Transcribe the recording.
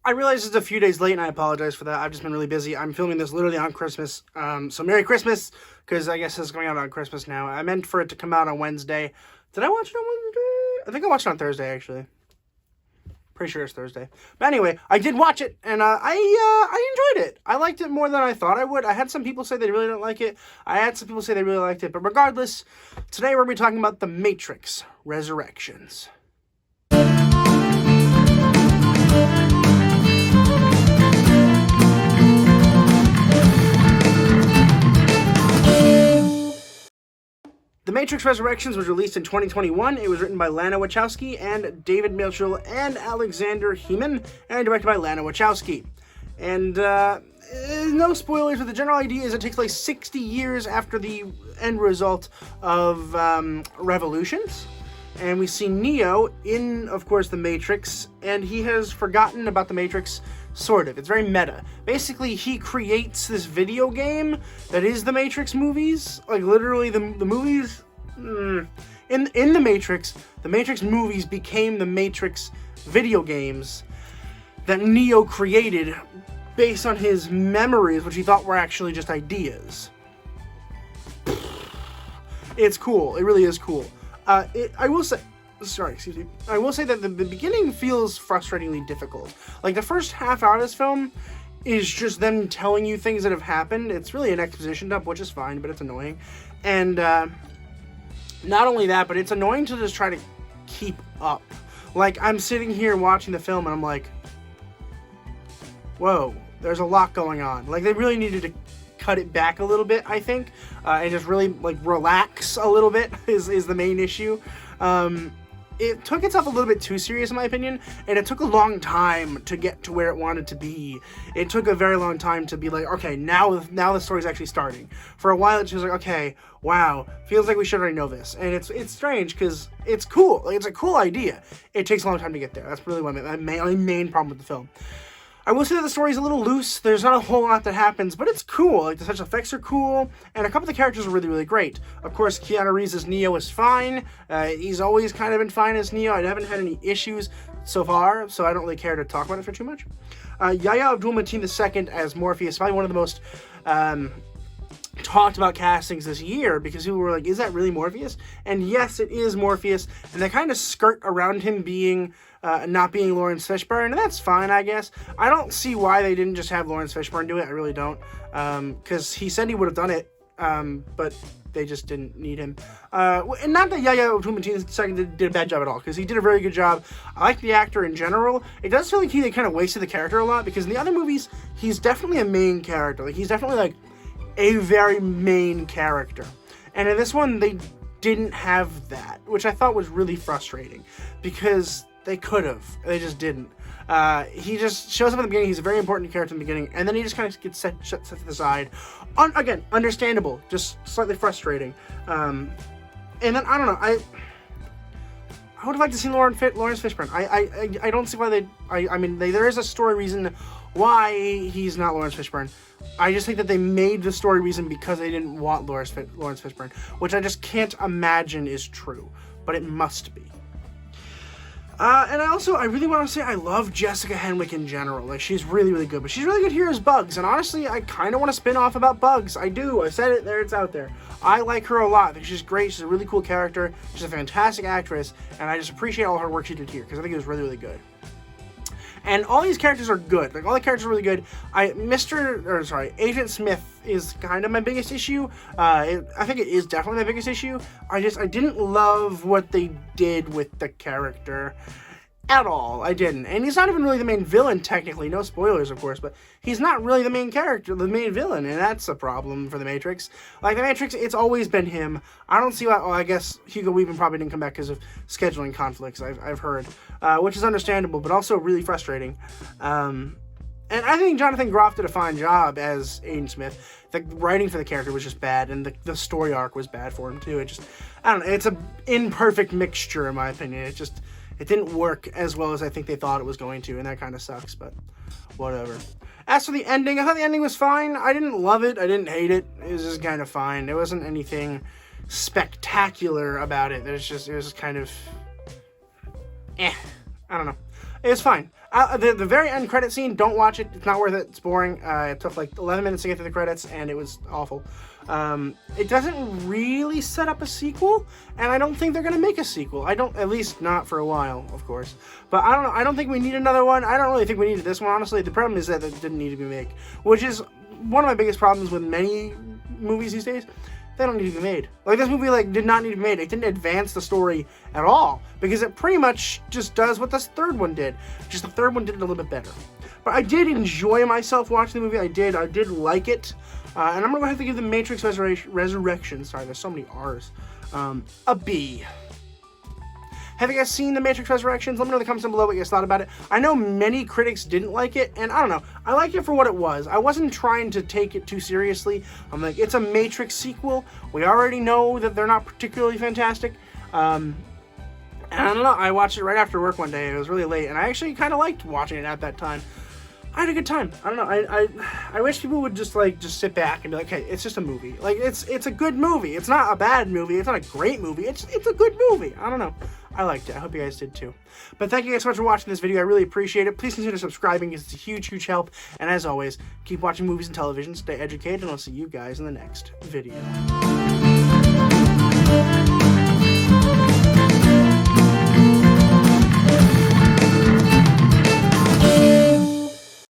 I realize it's a few days late, and I apologize for that. I've just been really busy. I'm filming this literally on Christmas, so Merry Christmas, because I guess it's going out on Christmas now. I meant for it to come out on Wednesday. Did I watch it on Wednesday? I think I watched it on Thursday, actually. Pretty sure it's Thursday. But anyway, I did watch it, and I enjoyed it. I liked it more than I thought I would. I had some people say they really didn't like it. I had some people say they really liked it. But regardless, today we're going to be talking about The Matrix Resurrections. The Matrix Resurrections was released in 2021. It was written by Lana Wachowski and David Mitchell and Alexander Heeman, and directed by Lana Wachowski. And no spoilers, but the general idea is it takes place 60 years after the end result of Revolutions. And we see Neo in, of course, The Matrix, and he has forgotten about The Matrix, sort of. It's very meta. Basically, he creates this video game that is The Matrix movies. Like, literally, the movies... In The Matrix movies became The Matrix video games that Neo created based on his memories, which he thought were actually just ideas. It's cool. It really is cool. I will say that the beginning feels frustratingly difficult. Like, the first half hour of this film is just them telling you things that have happened. It's really an exposition dump, which is fine, but it's annoying. And, not only that, but it's annoying to just try to keep up. Like, I'm sitting here watching the film, and I'm like, whoa, there's a lot going on. Like, they really needed to cut it back a little bit, I think, and just really, like, relax a little bit is the main issue. It took itself a little bit too serious, in my opinion, and it took a long time to get to where it wanted to be. It took a very long time to be like, okay, now the story's actually starting. For a while, it's just like, okay, wow, feels like we should already know this. And it's strange, because it's cool. Like, it's a cool idea. It takes a long time to get there. That's really my main problem with the film. I will say that the story's a little loose. There's not a whole lot that happens, but it's cool. Like, the special effects are cool, and a couple of the characters are really, really great. Of course, Keanu Reeves as Neo is fine. He's always kind of been fine as Neo. I haven't had any issues so far, so I don't really care to talk about it for too much. Yahya Abdul-Mateen II as Morpheus, probably one of the most talked about castings this year, because people were like, is that really Morpheus? And yes, it is Morpheus, and they kind of skirt around him being not being Lawrence Fishburne, and that's fine, I guess. I don't see why they didn't just have Lawrence Fishburne do it. I really don't, because he said he would have done it, but they just didn't need him. And not that Yahya Abdul-Mateen II did a bad job at all, because he did a very good job. I like the actor in general. It does feel like they kind of wasted the character a lot, because in the other movies, he's definitely a main character. Like, he's definitely, like, a very main character. And in this one, they didn't have that, which I thought was really frustrating, because they could have. They just didn't. He just shows up at the beginning. He's a very important character in the beginning, and then he just kind of gets set to the side. Again, understandable, just slightly frustrating. And then, I don't know, I would have liked to see Lawrence Fishburne. I don't see why there is a story reason why he's not Lawrence Fishburne. I just think that they made the story reason because they didn't want Lawrence Fishburne, which I just can't imagine is true, but it must be. And I really want to say I love Jessica Henwick in general. Like, she's really, really good. But she's really good here as Bugs. And honestly, I kind of want to spin off about Bugs. I do. I said it there. It's out there. I like her a lot. I think she's great. She's a really cool character. She's a fantastic actress. And I just appreciate all her work she did here, because I think it was really, really good. And all these characters are good. Like, all the characters are really good. Agent Smith is kind of my biggest issue. I think it is definitely my biggest issue. I didn't love what they did with the character at all. I didn't. And he's not even really the main villain, technically. No spoilers, of course, but he's not really the main character, the main villain, and that's a problem for The Matrix. Like, The Matrix, it's always been him. I don't see why, I guess Hugo Weaving probably didn't come back because of scheduling conflicts, I've heard, which is understandable, but also really frustrating. And I think Jonathan Groff did a fine job as Aiden Smith. The writing for the character was just bad, and the story arc was bad for him, too. I don't know, it's an imperfect mixture, in my opinion. It didn't work as well as I think they thought it was going to, and that kind of sucks, but whatever. As for the ending, I thought the ending was fine. I didn't love it. I didn't hate it. It was just kind of fine. There wasn't anything spectacular about it. It was just kind of I don't know. It was fine. The very end credit scene, don't watch it. It's not worth it. It's boring. It took like 11 minutes to get through the credits, and it was awful. It doesn't really set up a sequel, and I don't think they're going to make a sequel. At least not for a while, of course. But I don't know. I don't think we need another one. I don't really think we needed this one, honestly. The problem is that it didn't need to be made, which is one of my biggest problems with many movies these days. They don't need to be made. Like, this movie, like, did not need to be made. It didn't advance the story at all, because it pretty much just does what this third one did. Just the third one did it a little bit better. But I did enjoy myself watching the movie. I did like it. And I'm going to have to give The Matrix Resurrection, sorry, there's so many R's, a B. Have you guys seen The Matrix Resurrections? Let me know in the comments down below what you guys thought about it. I know many critics didn't like it, and I don't know. I liked it for what it was. I wasn't trying to take it too seriously. I'm like, it's a Matrix sequel. We already know that they're not particularly fantastic. And I don't know. I watched it right after work one day. It was really late, and I actually kind of liked watching it at that time. I had a good time. I don't know. I wish people would just sit back and be like, hey, it's just a movie. Like, it's a good movie. It's not a bad movie. It's not a great movie. It's a good movie. I don't know. I liked it. I hope you guys did too. But thank you guys so much for watching this video. I really appreciate it. Please consider subscribing because it's a huge, huge help. And as always, keep watching movies and television, stay educated, and I'll see you guys in the next video.